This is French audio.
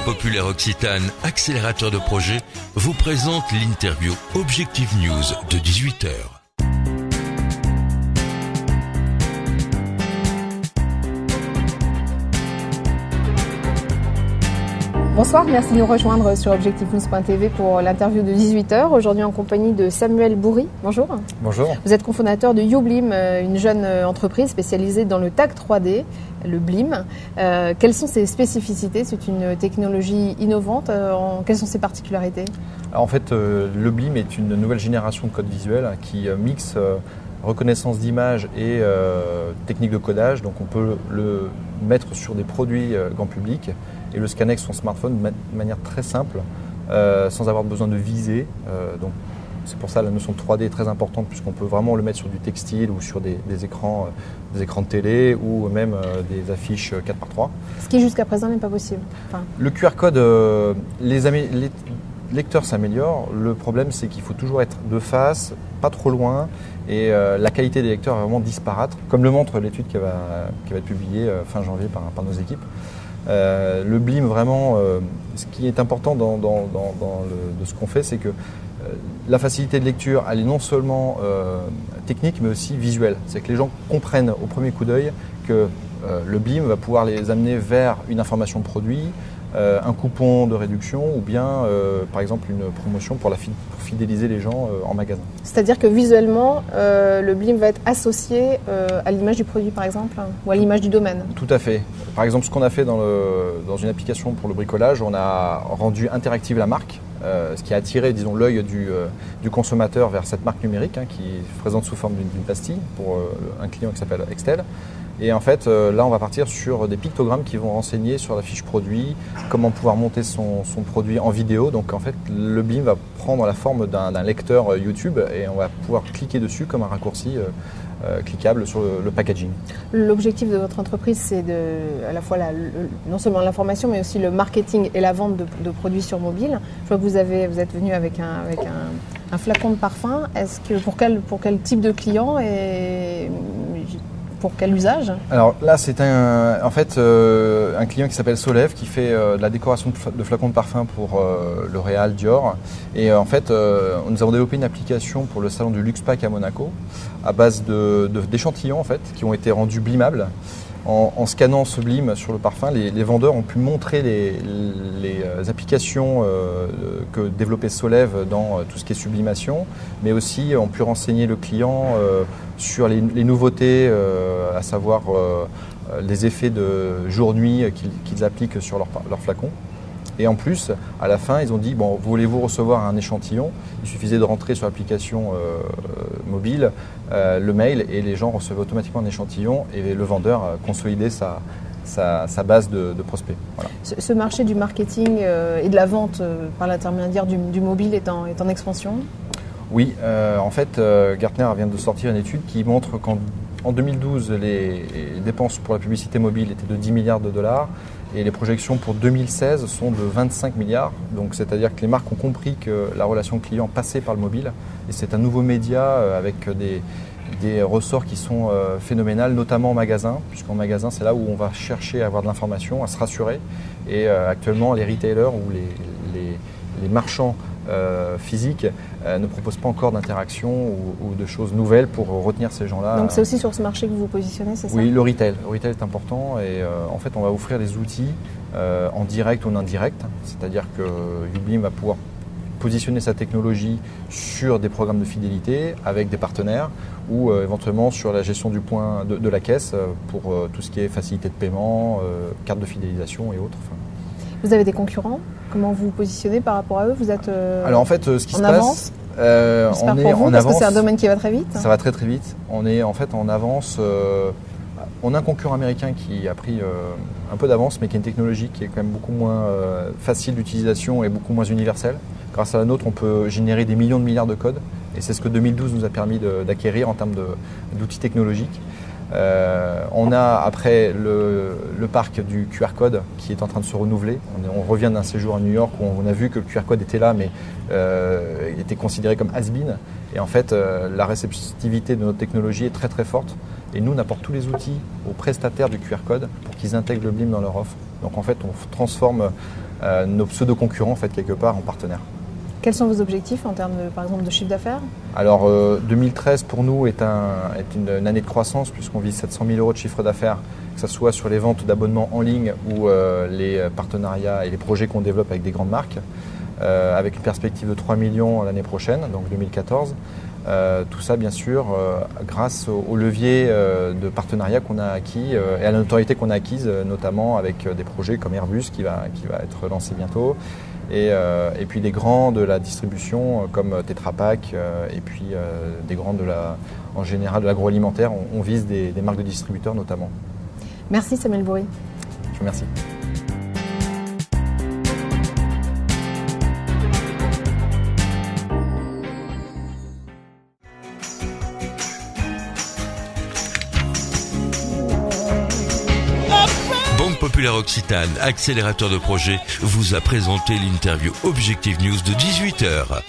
populaire Occitane, accélérateur de projet, vous présente l'interview Objectif News de 18h. Bonsoir, merci de nous rejoindre sur objectifnews.tv pour l'interview de 18h. Aujourd'hui en compagnie de Samuel Bourry. Bonjour. Bonjour. Vous êtes cofondateur de YouBlim, une jeune entreprise spécialisée dans le tag 3D, le BLIM. Quelles sont ses spécificités? C'est une technologie innovante. Quelles sont ses particularités? Alors en fait, le BLIM est une nouvelle génération de code visuel qui mixe reconnaissance d'image et technique de codage. Donc on peut le mettre sur des produits grand public et le scanner avec son smartphone de manière très simple, sans avoir besoin de viser. Donc c'est pour ça la notion de 3D est très importante, puisqu'on peut vraiment le mettre sur du textile ou sur des écrans de télé ou même des affiches 4x3. Ce qui jusqu'à présent n'est pas possible. Le QR code, les lecteurs s'améliorent. Le problème, c'est qu'il faut toujours être de face, pas trop loin, et la qualité des lecteurs est vraiment disparate, comme le montre l'étude qui va être publiée fin janvier par nos équipes. Le BLIM, vraiment, ce qui est important de ce qu'on fait, c'est que la facilité de lecture, elle est non seulement technique, mais aussi visuelle. C'est que les gens comprennent au premier coup d'œil que le BLIM va pouvoir les amener vers une information produit, un coupon de réduction ou bien, par exemple, une promotion pour fidéliser les gens en magasin. C'est-à-dire que visuellement, le BLIM va être associé à l'image du produit, par exemple, ou à l'image du domaine. Tout à fait. Par exemple, ce qu'on a fait dans une application pour le bricolage, on a rendu interactive la marque, ce qui a attiré, disons, l'œil du consommateur vers cette marque numérique qui se présente sous forme d'une pastille pour un client qui s'appelle Extel. Et en fait, là, on va partir sur des pictogrammes qui vont renseigner sur la fiche produit, comment pouvoir monter son produit en vidéo. Donc, en fait, le BLIM va prendre la forme d'un lecteur YouTube et on va pouvoir cliquer dessus comme un raccourci cliquable sur le packaging. L'objectif de votre entreprise, c'est à la fois non seulement l'information, mais aussi le marketing et la vente de produits sur mobile. Je vois que vous êtes venu avec un flacon de parfum. Est-ce que pour quel type de client et pour quel usage? Alors là, c'est un client qui s'appelle Solève qui fait de la décoration de flacons de parfum pour L'Oréal, Dior. Et en fait, nous avons développé une application pour le salon du Luxpack à Monaco à base d'échantillons en fait, qui ont été rendus blimables. En scannant ce BLIM sur le parfum, les vendeurs ont pu montrer les applications que développait Solève dans tout ce qui est sublimation, mais aussi ont pu renseigner le client sur les nouveautés, à savoir les effets de jour-nuit qu'ils appliquent sur leur flacon. Et en plus, à la fin, ils ont dit, bon, voulez-vous recevoir un échantillon? Il suffisait de rentrer sur l'application mobile, le mail, et les gens recevaient automatiquement un échantillon et le vendeur consolidait sa base de prospects. Voilà. Ce marché du marketing et de la vente par l'intermédiaire du mobile est en expansion? Oui, en fait, Gartner vient de sortir une étude qui montre qu'en 2012, les dépenses pour la publicité mobile étaient de 10 milliards de dollars. Et les projections pour 2016 sont de 25 milliards. Donc, c'est-à-dire que les marques ont compris que la relation client passait par le mobile. Et c'est un nouveau média avec des ressorts qui sont phénoménales, notamment en magasin, puisqu'en magasin, c'est là où on va chercher à avoir de l'information, à se rassurer. Et actuellement, les retailers ou les marchands physiques ne proposent pas encore d'interaction ou de choses nouvelles pour retenir ces gens-là. Donc c'est aussi sur ce marché que vous vous positionnez, c'est ça? Oui, le retail. Le retail est important et en fait on va offrir des outils en direct ou en indirect. C'est-à-dire que YouBlim va pouvoir positionner sa technologie sur des programmes de fidélité avec des partenaires ou éventuellement sur la gestion du point de la caisse pour tout ce qui est facilité de paiement, carte de fidélisation et autres. Vous avez des concurrents? Comment vous vous positionnez par rapport à eux? Vous êtes Alors en fait, ce qui se passe, on est en avance parce que c'est un domaine qui va très vite. Ça va très très vite. On est en fait en avance. On a un concurrent américain qui a pris un peu d'avance, mais qui a une technologie qui est quand même beaucoup moins facile d'utilisation et beaucoup moins universelle. Grâce à la nôtre, on peut générer des millions de milliards de codes, et c'est ce que 2012 nous a permis d'acquérir en termes d'outils technologiques. On a après le parc du QR code qui est en train de se renouveler. On revient d'un séjour à New York où on a vu que le QR code était là mais était considéré comme has-been. Et en fait, la réceptivité de notre technologie est très très forte. Et nous, on apporte tous les outils aux prestataires du QR code pour qu'ils intègrent le BLIM dans leur offre. Donc en fait, on transforme nos pseudo-concurrents en fait quelque part en partenaire. Quels sont vos objectifs en termes, par exemple, de chiffre d'affaires? Alors 2013 pour nous est une année de croissance puisqu'on vise 700 000 euros de chiffre d'affaires, que ce soit sur les ventes d'abonnements en ligne ou les partenariats et les projets qu'on développe avec des grandes marques, avec une perspective de 3 millions l'année prochaine, donc 2014. Tout ça bien sûr grâce au levier de partenariat qu'on a acquis et à la notoriété qu'on a acquise notamment avec des projets comme Airbus qui va être lancé bientôt et puis des grands de la distribution comme Tetra Pak et puis des grands en général de l'agroalimentaire. On vise des marques de distributeurs notamment. Merci Samuel Bourry. Je vous remercie. Banque Populaire Occitane, accélérateur de projet, vous a présenté l'interview Objectif News de 18h.